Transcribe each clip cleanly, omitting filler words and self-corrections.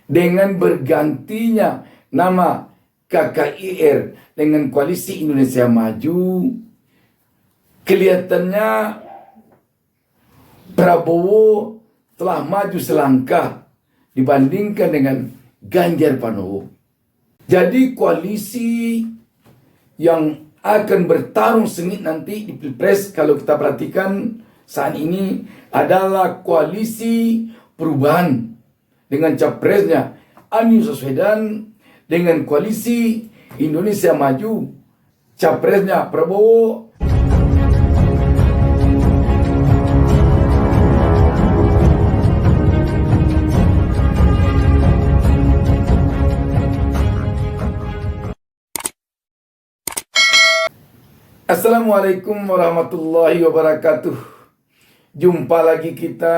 dengan bergantinya nama KKIR dengan Koalisi Indonesia Maju, kelihatannya Prabowo telah maju selangkah dibandingkan dengan Ganjar Pranowo. Jadi koalisi yang akan bertarung sengit nanti di Pilpres, kalau kita perhatikan saat ini, adalah koalisi perubahan dengan capresnya Anies Baswedan, dengan koalisi Indonesia Maju capresnya Prabowo. Assalamualaikum warahmatullahi wabarakatuh. Jumpa lagi kita.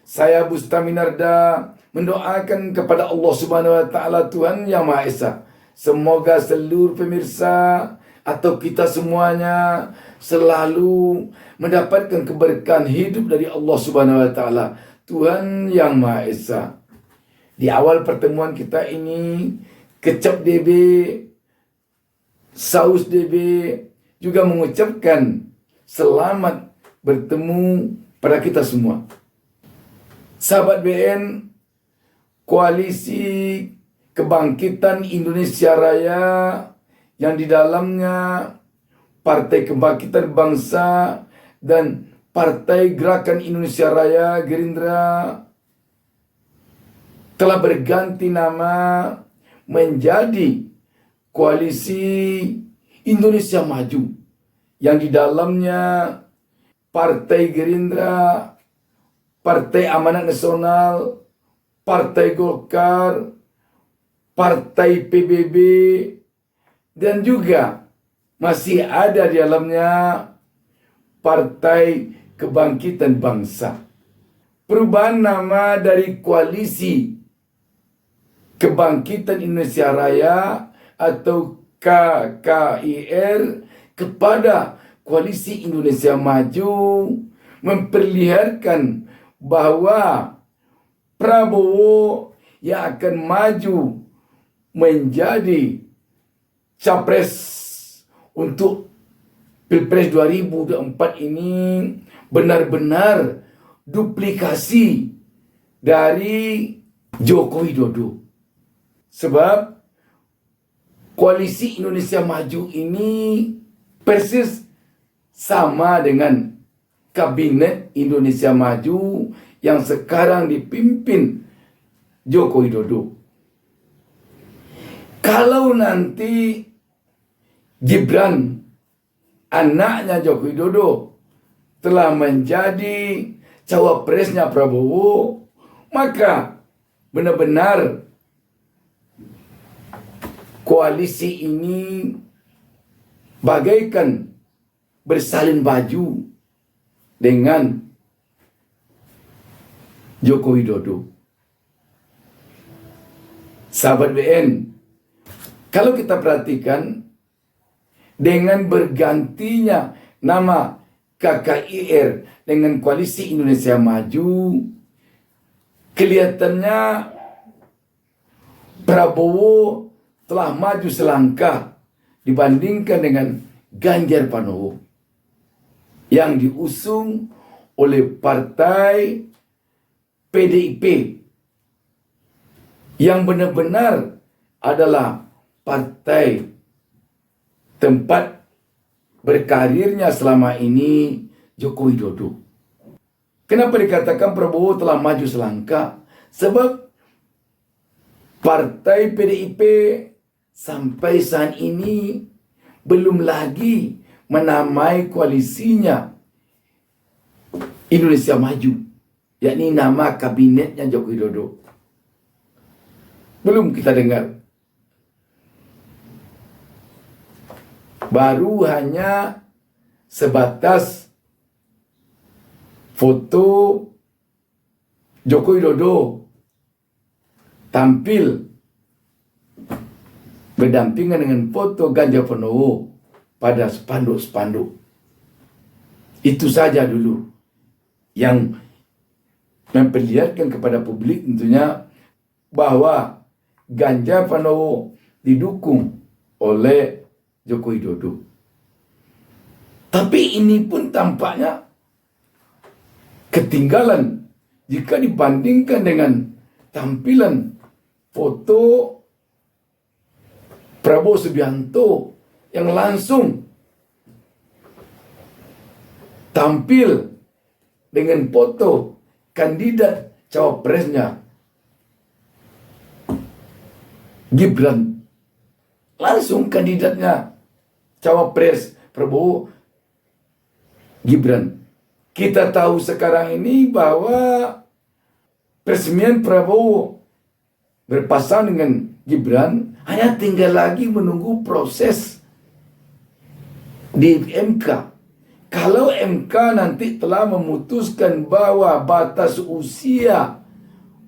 Saya Bustaminarda mendoakan kepada Allah Subhanahu wa taala, Tuhan Yang Maha Esa, semoga seluruh pemirsa atau kita semuanya selalu mendapatkan keberkahan hidup dari Allah Subhanahu wa taala, Tuhan Yang Maha Esa. Di awal pertemuan kita ini, Kecap DB, Saus DB juga mengucapkan selamat bertemu pada kita semua. Sahabat BN, Koalisi Kebangkitan Indonesia Raya yang di dalamnya Partai Kebangkitan Bangsa dan Partai Gerakan Indonesia Raya Gerindra telah berganti nama menjadi Koalisi Indonesia Maju, yang di dalamnya Partai Gerindra, Partai Amanat Nasional, Partai Golkar, Partai PBB, dan juga masih ada di dalamnya Partai Kebangkitan Bangsa. Perubahan nama dari Koalisi Kebangkitan Indonesia Raya atau KKIR kepada Koalisi Indonesia Maju memperlihatkan bahwa Prabowo yang akan maju menjadi capres untuk Pilpres 2024 ini benar-benar duplikasi dari Joko Widodo. Sebab Koalisi Indonesia Maju ini persis sama dengan Kabinet Indonesia Maju yang sekarang dipimpin Joko Widodo. Kalau nanti Gibran, anaknya Joko Widodo, telah menjadi cawapresnya Prabowo, maka benar-benar koalisi ini bagaikan bersalin baju dengan Joko Widodo. Sahabat BN, kalau kita perhatikan dengan bergantinya nama KKIR dengan Koalisi Indonesia Maju, kelihatannya Prabowo telah maju selangkah dibandingkan dengan Ganjar Pranowo yang diusung oleh Partai PDIP, yang benar-benar adalah partai tempat berkarirnya selama ini Joko Widodo. Kenapa dikatakan Prabowo telah maju selangkah? Sebab Partai PDIP sampai saat ini belum lagi menamai koalisinya Indonesia Maju, yakni nama kabinetnya Joko Widodo. Belum kita dengar. Baru hanya sebatas foto Joko Widodo tampil berdampingan dengan foto Ganjar Pranowo pada spanduk-spanduk. Itu saja dulu yang memperlihatkan kepada publik tentunya bahwa Ganjar Pranowo didukung oleh Joko Widodo. Tapi ini pun tampaknya ketinggalan jika dibandingkan dengan tampilan foto Prabowo Subianto yang langsung tampil dengan foto kandidat cawapresnya Gibran. Langsung kandidatnya cawapres Prabowo Gibran. Kita tahu sekarang ini bahwa peresmian Prabowo berpasang dengan Gibran hanya tinggal lagi menunggu proses di MK. Kalau MK nanti telah memutuskan bahwa batas usia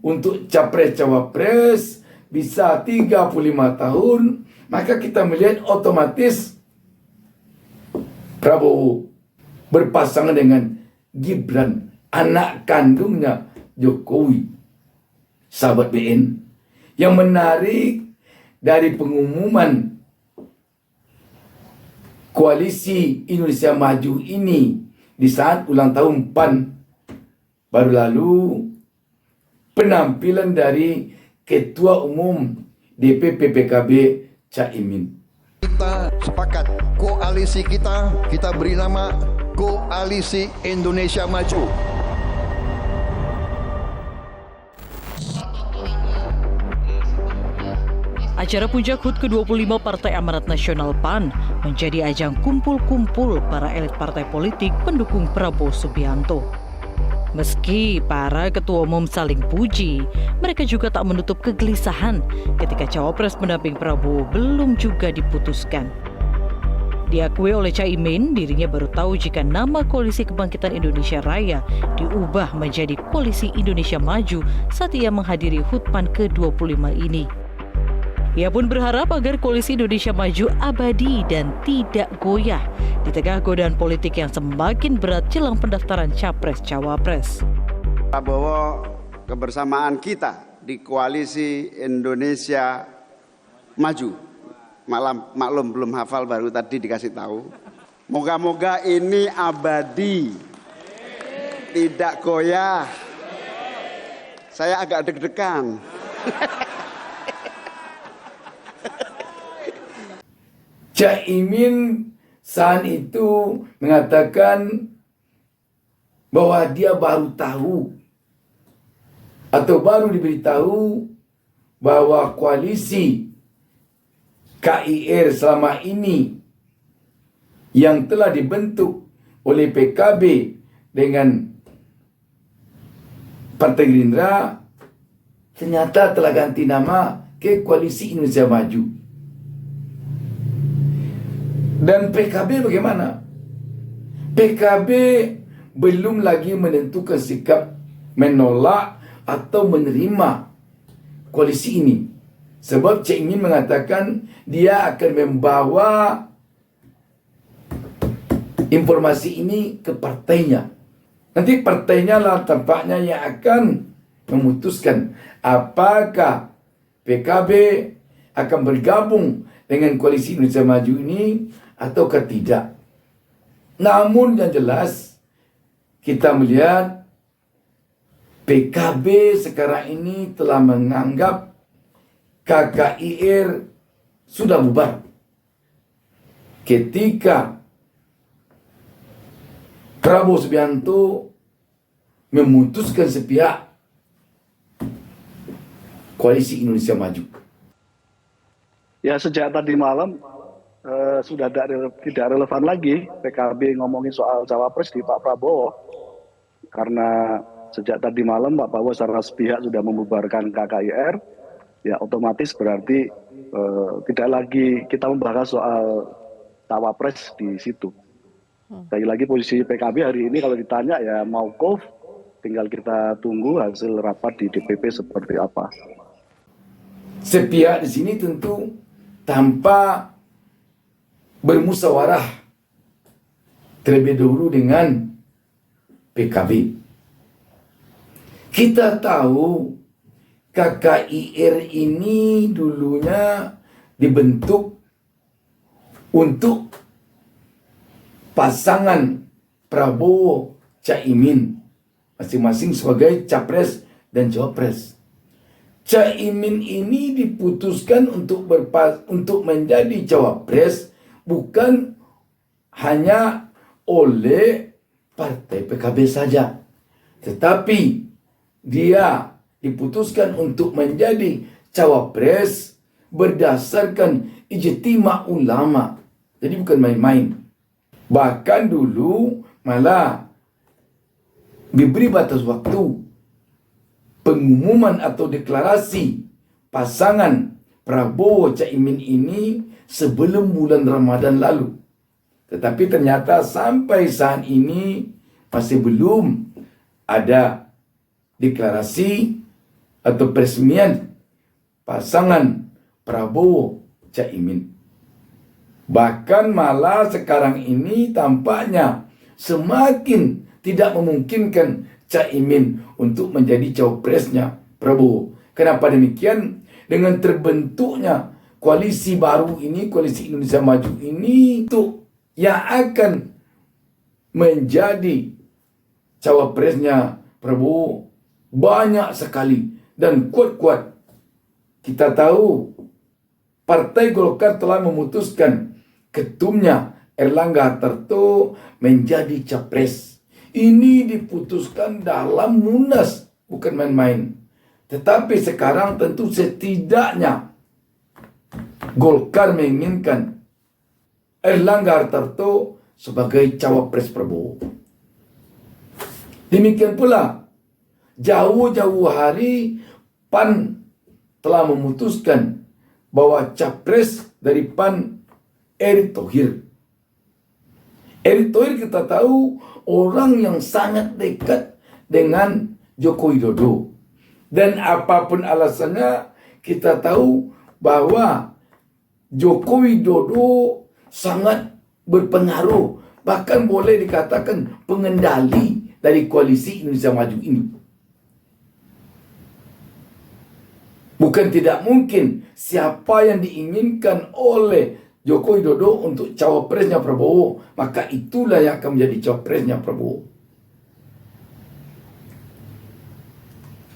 untuk capres-cawapres bisa 35 tahun, maka kita melihat otomatis Prabowo berpasangan dengan Gibran, anak kandungnya Jokowi, sahabat BN. Yang menarik dari pengumuman Koalisi Indonesia Maju ini di saat ulang tahun PAN baru lalu, penampilan dari Ketua Umum DPP PKB Caimin. Kita sepakat koalisi kita beri nama Koalisi Indonesia Maju. Acara puncak HUT ke-25 Partai Amanat Nasional PAN menjadi ajang kumpul-kumpul para elit partai politik pendukung Prabowo Subianto. Meski para ketua umum saling puji, mereka juga tak menutup kegelisahan ketika cawapres pendamping Prabowo belum juga diputuskan. Diakui oleh Caimin, dirinya baru tahu jika nama Koalisi Kebangkitan Indonesia Raya diubah menjadi Koalisi Indonesia Maju saat ia menghadiri HUT PAN ke-25 ini. Ia pun berharap agar Koalisi Indonesia Maju abadi dan tidak goyah di tengah godaan politik yang semakin berat jelang pendaftaran Capres-Cawapres. Prabowo, kebersamaan kita di Koalisi Indonesia Maju. Maklum belum hafal, baru tadi dikasih tahu. Moga-moga ini abadi, tidak goyah. Saya agak deg-degan. Caimin saat itu mengatakan bahwa dia baru tahu atau baru diberitahu bahwa koalisi KIR selama ini yang telah dibentuk oleh PKB dengan Partai Gerindra ternyata telah ganti nama ke Koalisi Indonesia Maju. Dan PKB bagaimana? PKB belum lagi menentukan sikap menolak atau menerima koalisi ini. Sebab Caimin mengatakan dia akan membawa informasi ini ke partainya. Nanti partainya lah tampaknya yang akan memutuskan apakah PKB akan bergabung dengan Koalisi Indonesia Maju ini ataukah tidak. Namun yang jelas kita melihat PKB sekarang ini telah menganggap KKIR sudah bubar. Ketika Prabowo Subianto memutuskan sepihak Koalisi Indonesia Maju. Ya, sejak tadi malam sudah tidak relevan lagi PKB ngomongin soal cawapres di Pak Prabowo, karena sejak tadi malam Pak Prabowo secara sepihak sudah membubarkan KKIR, ya otomatis berarti tidak lagi kita membahas soal cawapres di situ. Sekali lagi posisi PKB hari ini kalau ditanya ya mauquf, tinggal kita tunggu hasil rapat di DPP seperti apa. Sepihak di sini tentu tanpa bermusyawarah terlebih dahulu dengan PKB. Kita tahu KKIR ini dulunya dibentuk untuk pasangan Prabowo Caimin masing-masing sebagai capres dan cawapres. Caimin ini diputuskan untuk menjadi cawapres bukan hanya oleh partai PKB saja, tetapi dia diputuskan untuk menjadi cawapres berdasarkan ijtima ulama. Jadi bukan main-main. Bahkan dulu malah diberi batas waktu pengumuman atau deklarasi pasangan Prabowo Caimin ini sebelum bulan Ramadan lalu. Tetapi ternyata sampai saat ini masih belum ada deklarasi atau peresmian pasangan Prabowo Caimin. Bahkan malah sekarang ini tampaknya semakin tidak memungkinkan Caimin untuk menjadi cawapresnya Prabowo. Kenapa demikian? Dengan terbentuknya koalisi baru ini, koalisi Indonesia Maju ini, itu yang akan menjadi cawapresnya Prabowo banyak sekali dan kuat-kuat. Kita tahu Partai Golkar telah memutuskan ketumnya Erlangga Hartarto menjadi capres. Ini diputuskan dalam Munas, bukan main-main. Tetapi sekarang tentu setidaknya Golkar menginginkan Erlangga Hartarto sebagai cawapres Prabowo. Demikian pula jauh-jauh hari PAN telah memutuskan bahwa capres dari PAN Erick Thohir. Erick Thohir kita tahu orang yang sangat dekat dengan Joko Widodo. Dan apapun alasannya, kita tahu bahwa Joko Widodo sangat berpengaruh. Bahkan boleh dikatakan pengendali dari koalisi Indonesia Maju ini. Bukan tidak mungkin siapa yang diinginkan oleh Joko Widodo untuk cawapresnya Prabowo, maka itulah yang akan menjadi cawapresnya Prabowo.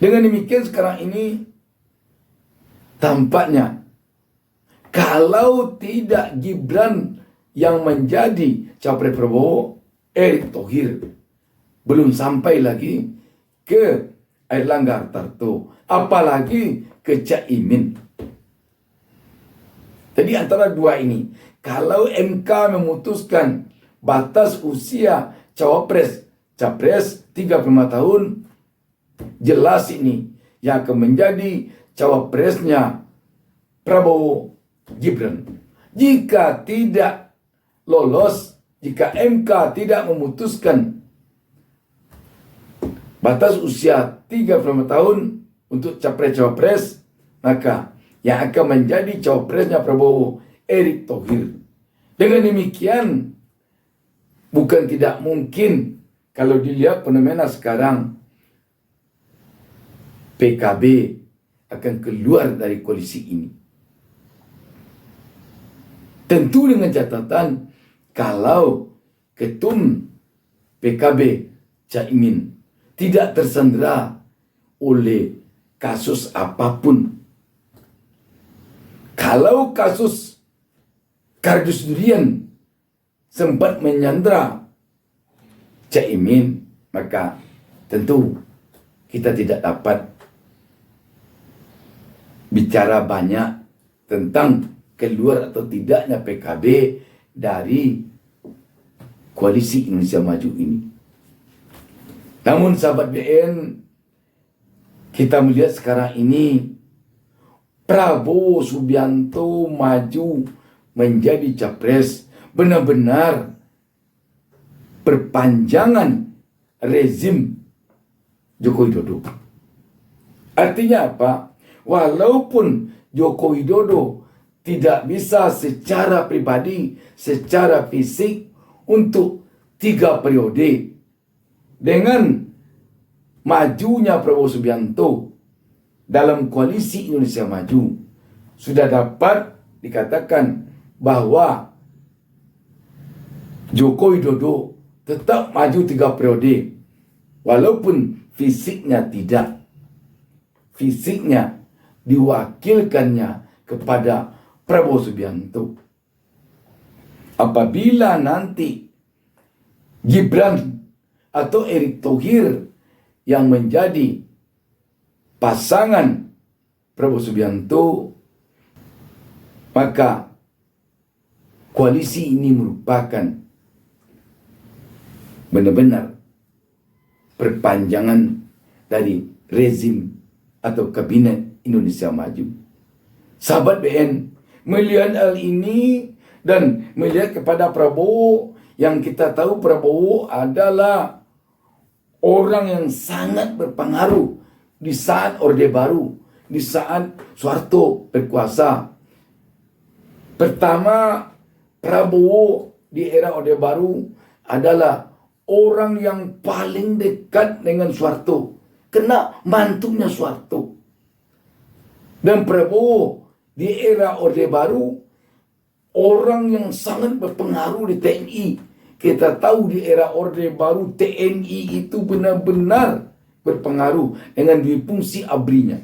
Dengan demikian sekarang ini tampaknya kalau tidak Gibran yang menjadi cawapres Prabowo, Erick Thohir belum sampai lagi ke Erlangga Hartarto, apalagi ke Caimin. Jadi antara dua ini, kalau MK memutuskan batas usia cawapres, capres 35 tahun, jelas ini yang akan menjadi cawapresnya Prabowo Gibran. Jika tidak lolos, jika MK tidak memutuskan batas usia 35 tahun untuk capres-cawapres, maka yang akan menjadi cawapresnya Prabowo Erick Thohir. Dengan demikian, bukan tidak mungkin kalau dilihat fenomena sekarang, PKB akan keluar dari koalisi ini. Tentu dengan catatan kalau ketum PKB Caimin tidak tersandera oleh kasus apapun. Kalau kasus kardus durian sempat menyandra Caimin, maka tentu kita tidak dapat bicara banyak tentang keluar atau tidaknya PKB dari koalisi Indonesia Maju ini. Namun sahabat BN, kita melihat sekarang ini Prabowo Subianto maju menjadi capres, benar-benar perpanjangan rezim Joko Widodo. Artinya apa? Walaupun Joko Widodo tidak bisa secara pribadi, secara fisik untuk 3 periode, dengan majunya Prabowo Subianto dalam koalisi Indonesia Maju sudah dapat dikatakan bahwa Joko Widodo tetap maju 3 periode walaupun fisiknya tidak. Fisiknya diwakilkannya kepada Prabowo Subianto. Apabila nanti Gibran atau Erick Thohir yang menjadi pasangan Prabowo Subianto, maka koalisi ini merupakan benar-benar perpanjangan dari rezim atau kabinet Indonesia Maju. Sahabat BN, melihat hal ini dan melihat kepada Prabowo, yang kita tahu Prabowo adalah orang yang sangat berpengaruh di saat Orde Baru, di saat Soeharto berkuasa. Pertama, Prabowo di era Orde Baru adalah orang yang paling dekat dengan Soeharto, kena mantunya Soeharto. Dan Prabowo di era Orde Baru orang yang sangat berpengaruh di TNI. Kita tahu di era Orde Baru TNI itu benar-benar berpengaruh dengan difungsi ABRI-nya.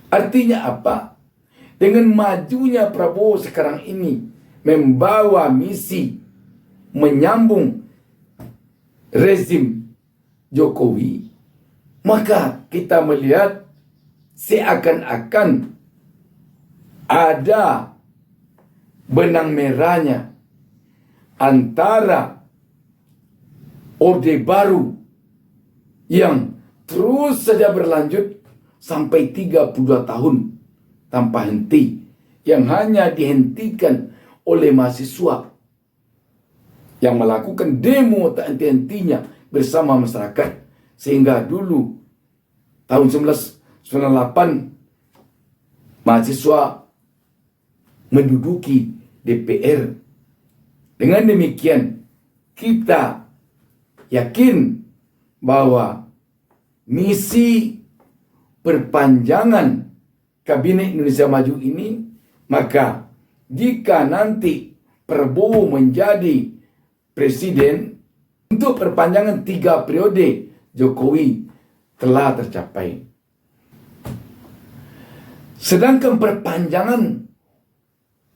Artinya apa? Dengan majunya Prabowo sekarang ini membawa misi menyambung rezim Jokowi, maka kita melihat seakan-akan ada benang merahnya antara Orde Baru yang terus saja berlanjut sampai 32 tahun tanpa henti, yang hanya dihentikan oleh mahasiswa yang melakukan demo tak henti-hentinya bersama masyarakat, sehingga dulu tahun 1998 mahasiswa menduduki DPR. Dengan demikian kita yakin bahwa misi perpanjangan Kabinet Indonesia Maju ini, maka jika nanti Prabowo menjadi presiden, untuk perpanjangan 3 periode Jokowi telah tercapai. Sedangkan perpanjangan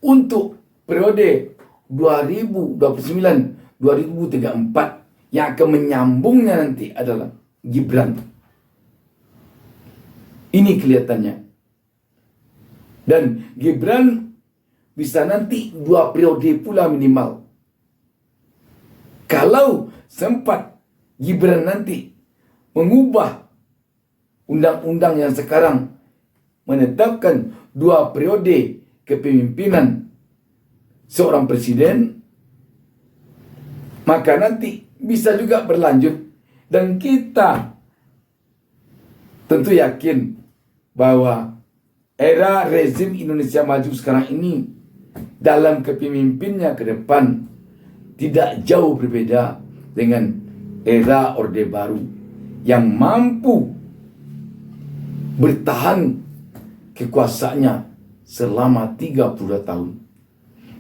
untuk periode 2029-2034 yang akan menyambungnya nanti adalah Gibran. Ini kelihatannya. Dan Gibran bisa nanti 2 periode pula minimal. Kalau sempat Gibran nanti mengubah undang-undang yang sekarang menetapkan 2 periode kepemimpinan seorang presiden, maka nanti bisa juga berlanjut. Dan kita tentu yakin bahwa era rezim Indonesia Maju sekarang ini dalam kepemimpinnya ke depan tidak jauh berbeda dengan era Orde Baru yang mampu bertahan kekuasaannya selama 32 tahun.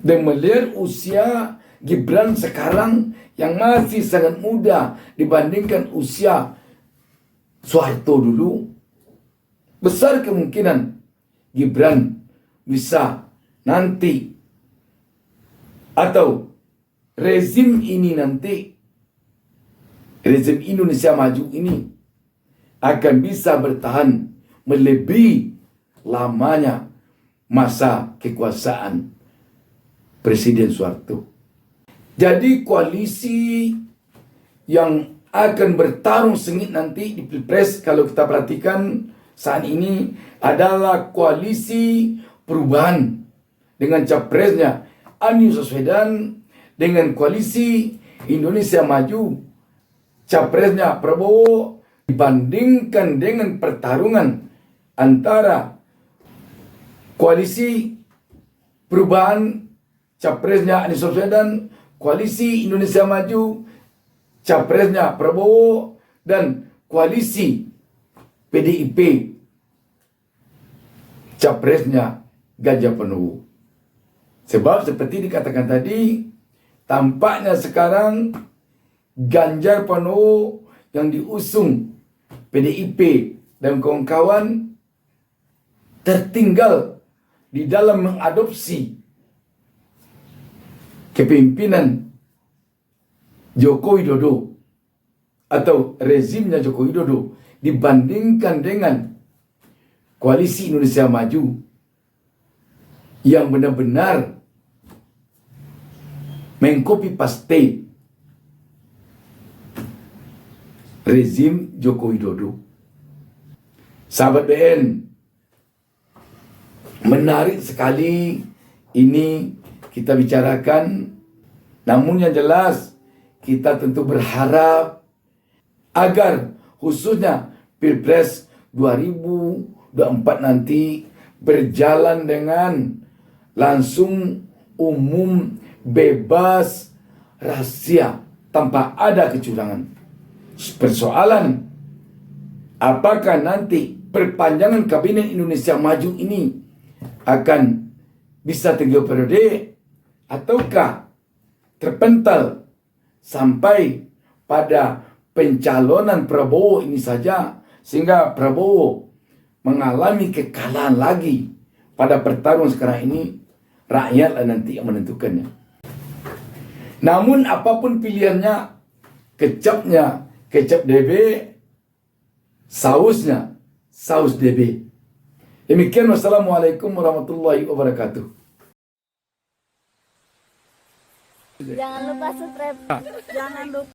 Dan melihat usia Gibran sekarang yang masih sangat muda dibandingkan usia Soeharto dulu, besar kemungkinan Gibran bisa nanti, atau rezim ini nanti, rezim Indonesia Maju ini akan bisa bertahan melebihi lamanya masa kekuasaan Presiden Soeharto. Jadi koalisi yang akan bertarung sengit nanti di Pilpres, kalau kita perhatikan saat ini, adalah koalisi perubahan dengan capresnya Anies Baswedan, dengan koalisi Indonesia Maju capresnya Prabowo, dibandingkan dengan pertarungan antara koalisi perubahan capresnya Anies Baswedan, koalisi Indonesia Maju capresnya Prabowo, dan koalisi PDIP capresnya Ganjar Pranowo. Sebab seperti dikatakan tadi, tampaknya sekarang Ganjar Pranowo yang diusung PDIP dan kawan-kawan tertinggal di dalam mengadopsi kepemimpinan Joko Widodo atau rezimnya Joko Widodo dibandingkan dengan Koalisi Indonesia Maju yang benar-benar mengcopy paste rezim Joko Widodo. Sahabat BN, menarik sekali ini kita bicarakan, namun yang jelas kita tentu berharap agar khususnya Pilpres 2024 nanti berjalan dengan langsung, umum, bebas, rahasia, tanpa ada kecurangan. Persoalan apakah nanti perpanjangan Kabinet Indonesia Maju ini akan bisa 3 periode ataukah terpental sampai pada pencalonan Prabowo ini saja, sehingga Prabowo mengalami kekalahan lagi pada pertarungan sekarang ini. Rakyatlah nanti yang menentukannya. Namun apapun pilihannya, kecapnya kecap DB, sausnya saus DB. Demikian, wassalamualaikum warahmatullahi wabarakatuh. Jangan lupa subscribe. Jangan lupa